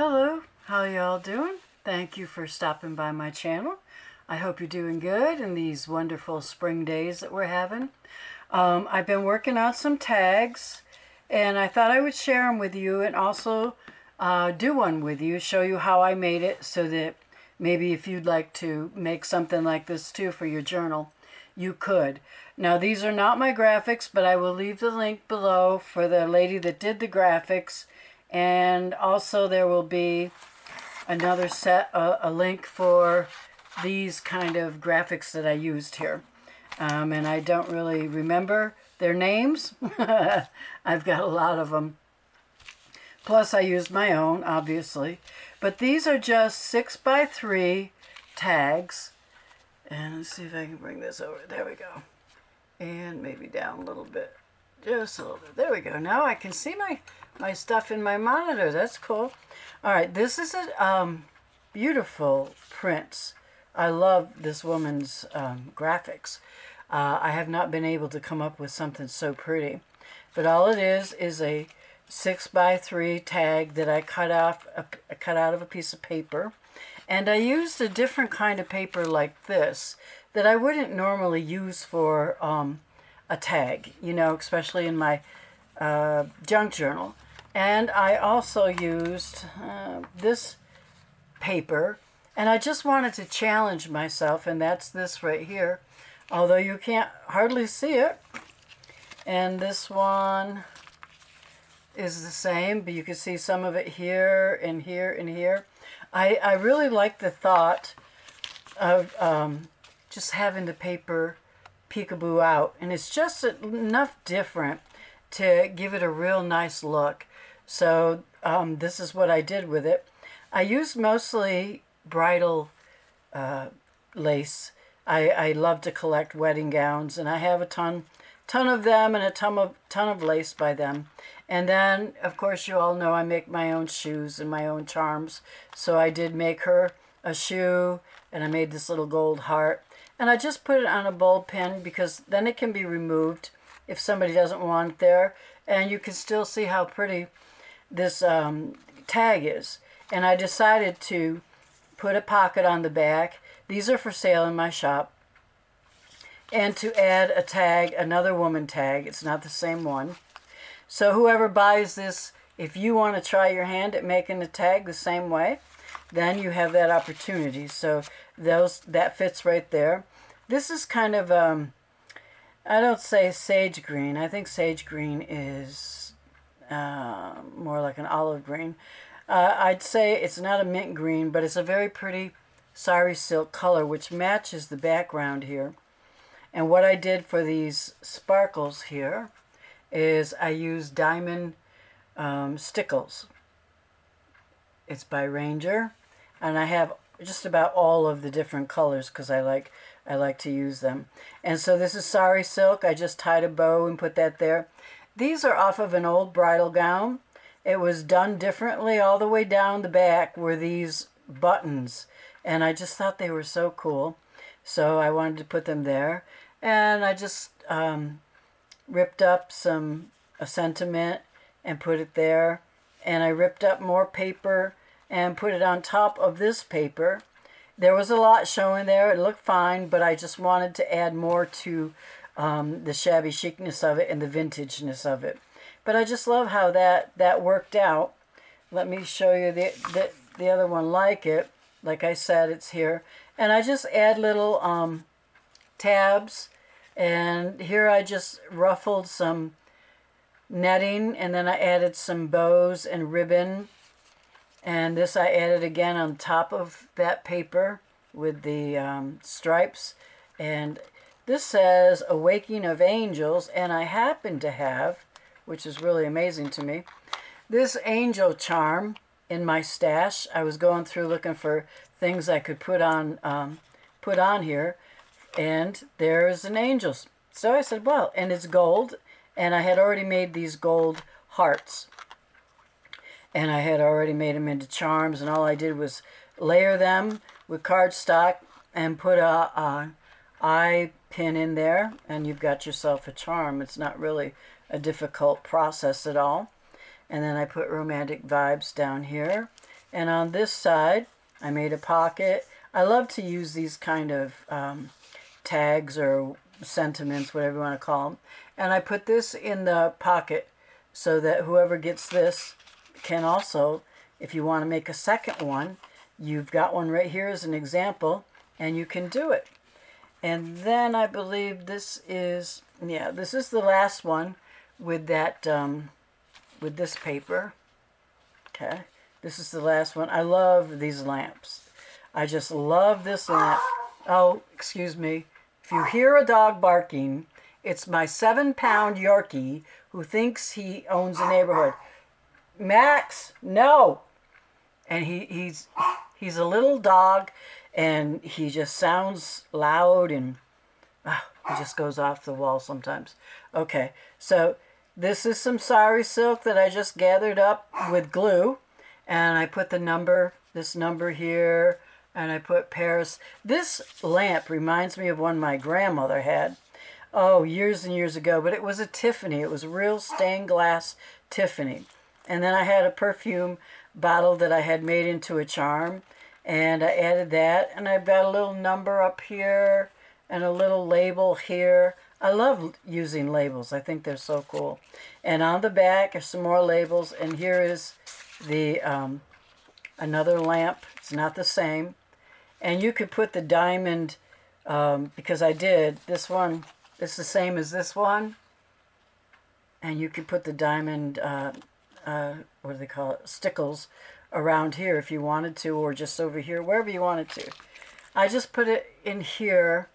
Hello, how y'all doing? Thank you for stopping by my channel. I hope you're doing good in these wonderful spring days that we're having. I've been working on some tags, and I thought I would share them with you and also do one with you, show you how I made it so that maybe if you'd like to make something like this too for your journal, you could. Now, these are not my graphics, but I will leave the link below for the lady that did the graphics. And also there will be another set, a link for these kind of graphics that I used here. And I don't really remember their names. I've got a lot of them. Plus I used my own, obviously. But these are just 6x3 tags. And let's see if I can bring this over. There we go. And maybe down a little bit. Just a little bit. There we go. Now I can see my stuff in my monitor. That's cool. All right, this is a beautiful print. I love this woman's graphics. I have not been able to come up with something so pretty. But all it is a 6x3 tag that I cut out of a piece of paper. And I used a different kind of paper like this that I wouldn't normally use for a tag, you know, especially in my junk journal. And I also used this paper, and I just wanted to challenge myself, and that's this right here, although you can't hardly see it. And this one is the same, but you can see some of it here and here and here. I really like the thought of just having the paper peekaboo out, and it's just enough different to give it a real nice look. So this is what I did with it. I used mostly bridal lace. I love to collect wedding gowns, and I have a ton of them and a ton of lace by them. And then, of course, you all know I make my own shoes and my own charms. So I did make her a shoe, and I made this little gold heart. And I just put it on a ball pen because then it can be removed if somebody doesn't want it there. And you can still see how pretty this tag is. And I decided to put a pocket on the back. These are for sale in my shop. And to add a tag, another woman tag. It's not the same one. So whoever buys this, if you want to try your hand at making a tag the same way, then you have that opportunity. So that fits right there. This is kind of, I don't say sage green. I think sage green is more like an olive green. I'd say it's not a mint green, but it's a very pretty sari silk color, which matches the background here. And what I did for these sparkles here is I used diamond stickles. It's by Ranger, and I have just about all of the different colors because I like to use them. And so this is sari silk. I just tied a bow and put that there. These are off of an old bridal gown. It was done differently. All the way down the back were these buttons, and I just thought they were so cool. So I wanted to put them there, and I just ripped up a sentiment and put it there, and I ripped up more paper and put it on top of this paper. There was a lot showing there. It looked fine, but I just wanted to add more to the shabby chicness of it and the vintageness of it. But I just love how that worked out. Let me show you the other one like it. Like I said, it's here. And I just add little tabs. And here I just ruffled some netting, and then I added some bows and ribbon. And this I added again on top of that paper with the stripes. And this says Awakening of Angels, and I happen to have, which is really amazing to me, this angel charm in my stash. I was going through looking for things I could put on here, and there's an angel. So I said, well, and it's gold, and I had already made these gold hearts. And I had already made them into charms, and all I did was layer them with cardstock and put a eye pin in there, and you've got yourself a charm. It's not really a difficult process at all. And then I put romantic vibes down here. And on this side, I made a pocket. I love to use these kind of tags or sentiments, whatever you want to call them. And I put this in the pocket so that whoever gets this can also, if you want to make a second one, you've got one right here as an example, and you can do it. And then I believe this is, yeah, this is the last one with that, with this paper. Okay, this is the last one. I love these lamps. I just love this lamp. Oh, excuse me. If you hear a dog barking, it's my 7-pound Yorkie who thinks he owns a neighborhood. Max, no. And he's a little dog, and he just sounds loud, and he just goes off the wall sometimes. Okay, so this is some sari silk that I just gathered up with glue, and I put this number here, and I put Paris. This lamp reminds me of one my grandmother had, oh, years and years ago, but it was a Tiffany. It was real stained glass Tiffany. And then I had a perfume bottle that I had made into a charm, and I added that, and I've got a little number up here and a little label here. I love using labels. I think they're so cool. And on the back are some more labels, and here is the another lamp. It's not the same. And you could put the diamond, because I did, this one, it's the same as this one. And you could put the diamond, what do they call it, stickles around here if you wanted to, or just over here, wherever you wanted to. I just put it in here,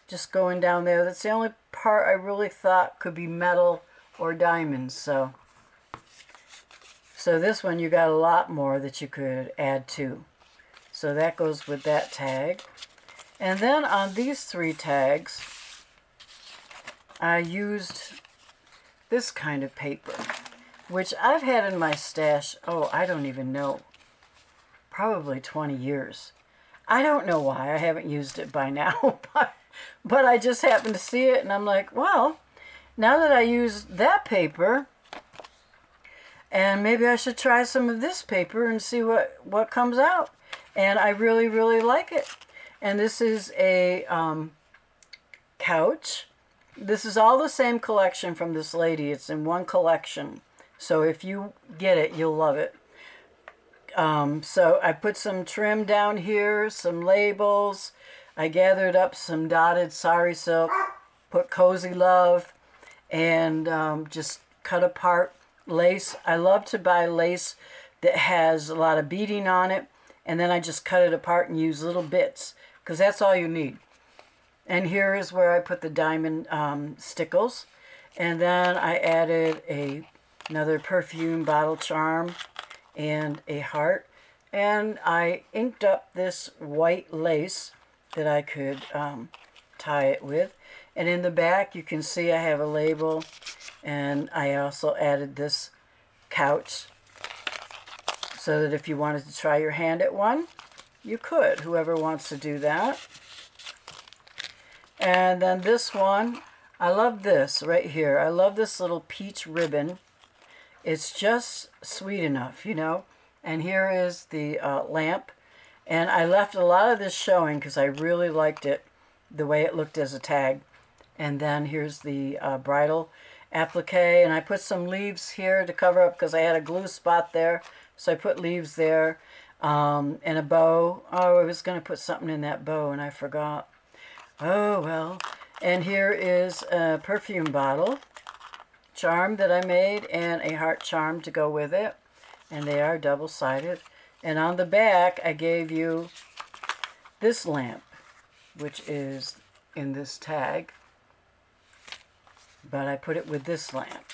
just going down there. That's the only part I really thought could be metal or diamonds. So this one, you got a lot more that you could add to. So that goes with that tag. And then on these 3 tags, I used this kind of paper, which I've had in my stash, oh, I don't even know, probably 20 years. I don't know why I haven't used it by now, but I just happened to see it, and I'm like, well, now that I used that paper, and maybe I should try some of this paper and see what comes out. And I really, really like it. And this is a couch. This is all the same collection from this lady. It's in one collection. So if you get it, you'll love it. So I put some trim down here, some labels. I gathered up some dotted sari silk, put Cozy Love, and just cut apart lace. I love to buy lace that has a lot of beading on it, and then I just cut it apart and use little bits, because that's all you need. And here is where I put the diamond stickles. And then I added another perfume bottle charm and a heart. And I inked up this white lace that I could tie it with. And in the back, you can see I have a label. And I also added this couch, so that if you wanted to try your hand at one, you could, whoever wants to do that. And then this one, I love this right here. I love this little peach ribbon. It's just sweet enough, you know. And here is the lamp. And I left a lot of this showing because I really liked it, the way it looked as a tag. And then here's the bridal applique. And I put some leaves here to cover up because I had a glue spot there. So I put leaves there, and a bow. Oh, I was going to put something in that bow, and I forgot. Oh, well. And here is a perfume bottle charm that I made, and a heart charm to go with it. And they are double-sided. And on the back, I gave you this lamp, which is in this tag. But I put it with this lamp.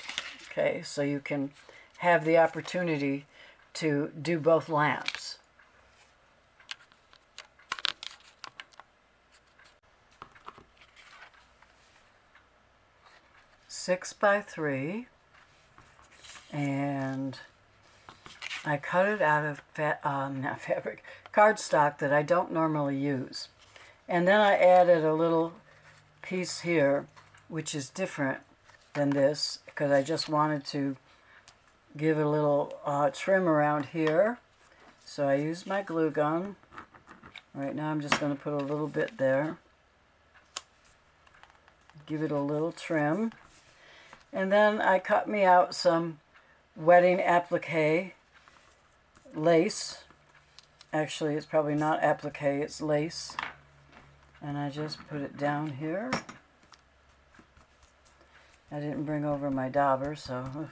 Okay, so you can have the opportunity to do both lamps. Six by 3, and I cut it out of not fabric, cardstock that I don't normally use. And then I added a little piece here, which is different than this, because I just wanted to give a little trim around here. So I used my glue gun. Right now I'm just going to put a little bit there. Give it a little trim. And then I cut me out some wedding applique lace. Actually, it's probably not applique, it's lace. And I just put it down here. I didn't bring over my dauber, so...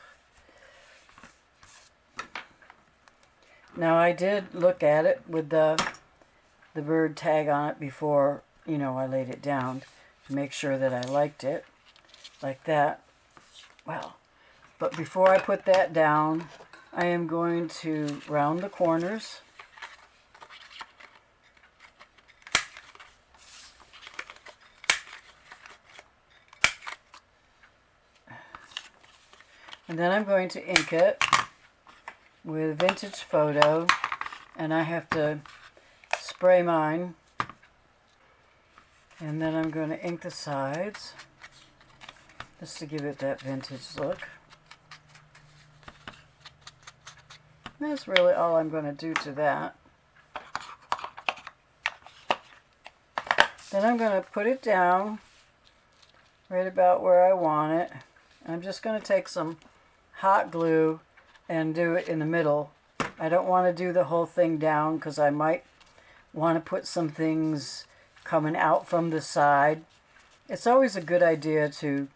Now I did look at it with the bird tag on it before, you know, I laid it down to make sure that I liked it, like that. Well, but before I put that down, I am going to round the corners. And then I'm going to ink it with Vintage Photo, and I have to spray mine. And then I'm going to ink the sides, just to give it that vintage look. And that's really all I'm going to do to that. Then I'm going to put it down right about where I want it. I'm just going to take some hot glue and do it in the middle. I don't want to do the whole thing down because I might want to put some things coming out from the side. It's always a good idea to,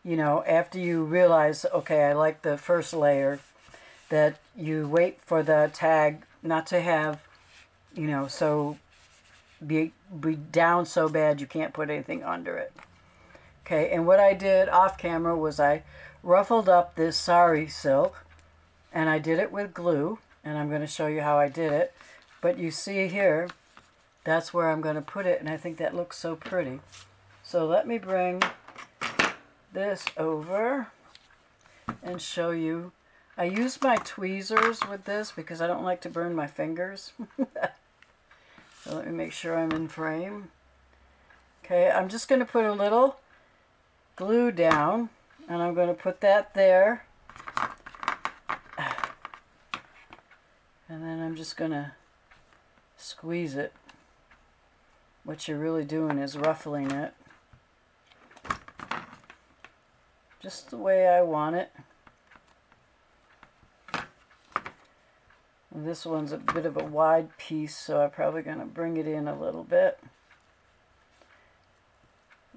you know, after you realize, okay, I like the first layer, that you wait for the tag not to have, you know, so be down so bad you can't put anything under it. Okay, and what I did off camera was I ruffled up this sari silk, and I did it with glue, and I'm going to show you how I did it. But you see here, that's where I'm going to put it, and I think that looks so pretty. So let me bring this over and show you. I use my tweezers with this because I don't like to burn my fingers. So let me make sure I'm in frame. Okay, I'm just going to put a little glue down, and I'm going to put that there. And then I'm just going to squeeze it. What you're really doing is ruffling it. Just the way I want it. And this one's a bit of a wide piece, so I'm probably going to bring it in a little bit.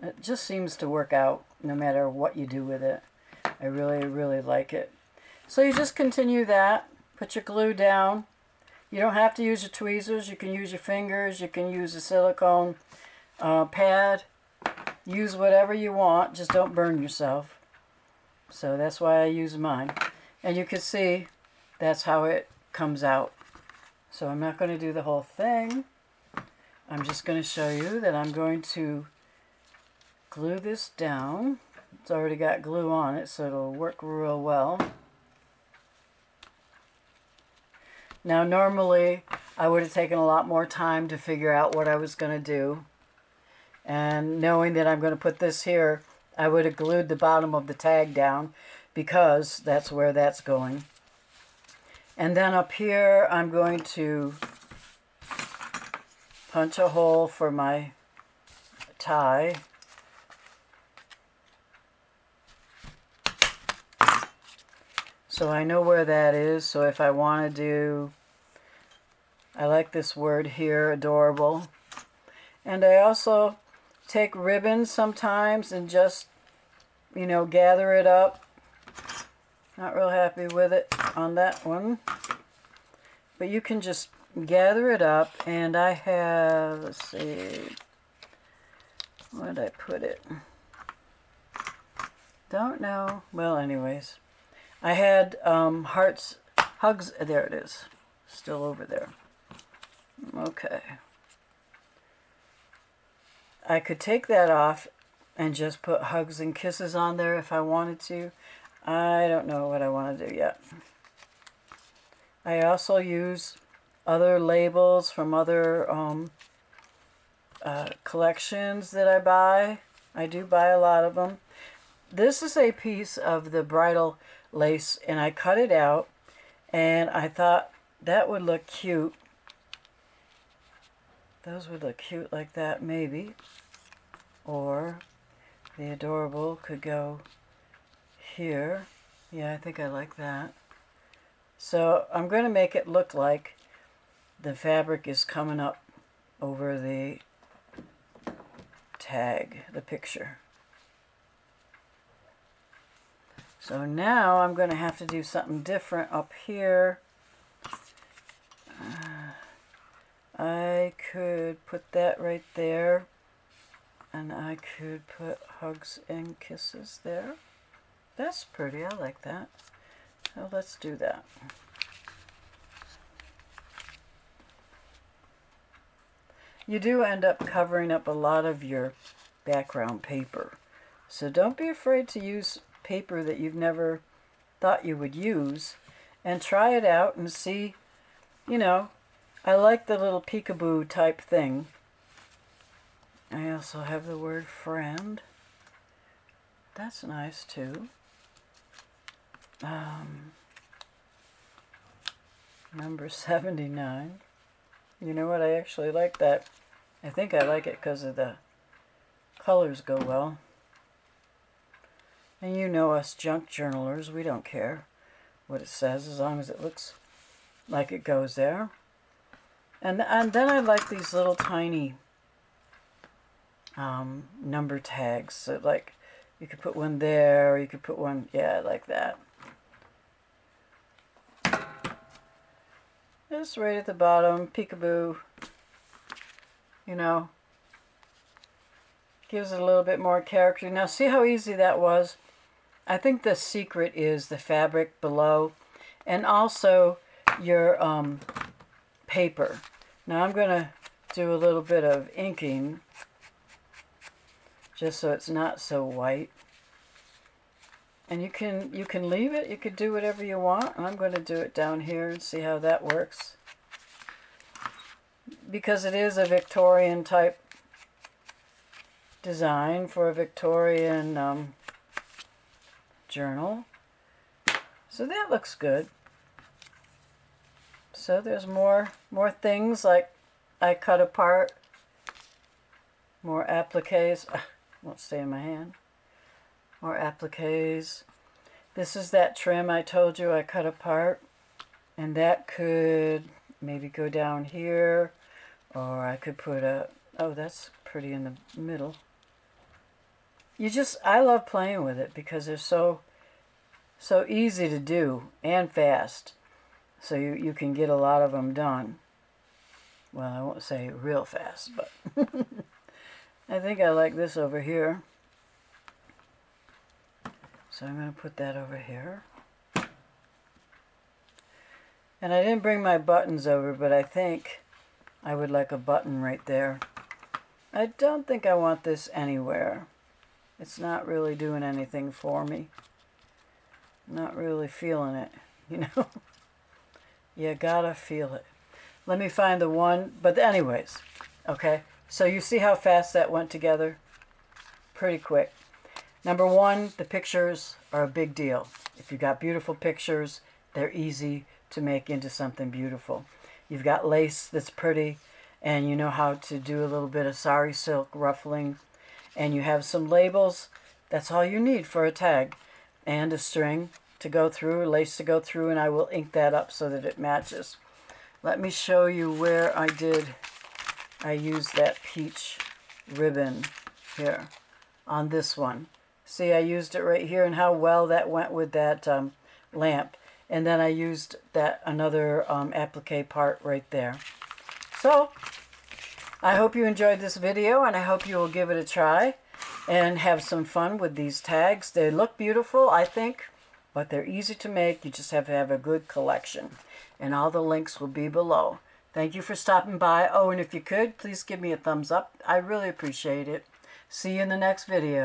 It just seems to work out no matter what you do with it. I really, really like it. So you just continue that. Put your glue down. You don't have to use your tweezers. You can use your fingers. You can use a silicone pad. Use whatever you want. Just don't burn yourself. So that's why I use mine. And you can see that's how it comes out. So I'm not going to do the whole thing. I'm just going to show you that I'm going to glue this down. It's already got glue on it, so it'll work real well. Now normally I would have taken a lot more time to figure out what I was going to do. And knowing that I'm going to put this here, I would have glued the bottom of the tag down because that's where that's going. And then up here I'm going to punch a hole for my tie. So I know where that is, so if I want to do, I like this word here, adorable. And I also take ribbons sometimes and just, you know, gather it up. Not real happy with it on that one. But you can just gather it up, and I have, let's see, where did I put it? Don't know. Well, anyways. I had hearts, hugs, there it is, still over there. Okay. I could take that off and just put hugs and kisses on there if I wanted to. I don't know what I want to do yet. I also use other labels from other collections that I buy. I do buy a lot of them. This is a piece of the bridal lace, and I cut it out, and I thought that would look cute. Those would look cute like that, maybe. Or the adorable could go here. Yeah, I think I like that. So I'm going to make it look like the fabric is coming up over the tag, the picture. So now I'm going to have to do something different up here. I could put that right there, and I could put hugs and kisses there. That's pretty, I like that. So let's do that. You do end up covering up a lot of your background paper. So don't be afraid to use paper that you've never thought you would use, and try it out and see, you know, I like the little peekaboo type thing. I also have the word friend. That's nice too. Number 79. You know what? I actually like that. I think I like it because of the colors go well. And you know us junk journalers, we don't care what it says as long as it looks like it goes there. And then I like these little tiny number tags. So like you could put one there, or you could put one, yeah, I like that. Just right at the bottom, peekaboo, you know, gives it a little bit more character. Now see how easy that was? I think the secret is the fabric below and also your paper. Now I'm going to do a little bit of inking just so it's not so white. And you can leave it, you could do whatever you want. I'm going to do it down here and see how that works. Because it is a Victorian type design for a Victorian journal. So that looks good. So there's more things like I cut apart, more appliques. Won't stay in my hand. More appliques. This is that trim I told you I cut apart, and that could maybe go down here, or I could put a, oh, that's pretty in the middle. I love playing with it because they're so easy to do and fast. So you can get a lot of them done. Well, I won't say real fast, but I think I like this over here. So I'm going to put that over here. And I didn't bring my buttons over, but I think I would like a button right there. I don't think I want this anywhere. It's not really doing anything for me. Not really feeling it, you know. You gotta feel it. Let me find the one, but anyways, okay. So you see how fast that went together? Pretty quick. Number one, the pictures are a big deal. If you've got beautiful pictures, they're easy to make into something beautiful. You've got lace that's pretty, and you know how to do a little bit of sari silk ruffling, and you have some labels. That's all you need for a tag, and a string to go through, lace to go through, and I will ink that up so that it matches. Let me show you where I used that peach ribbon here on this one. See, I used it right here, and how well that went with that lamp. And then I used that another applique part right there. So, I hope you enjoyed this video, and I hope you will give it a try and have some fun with these tags. They look beautiful, I think, but they're easy to make. You just have to have a good collection. And all the links will be below. Thank you for stopping by. Oh, and if you could, please give me a thumbs up. I really appreciate it. See you in the next video.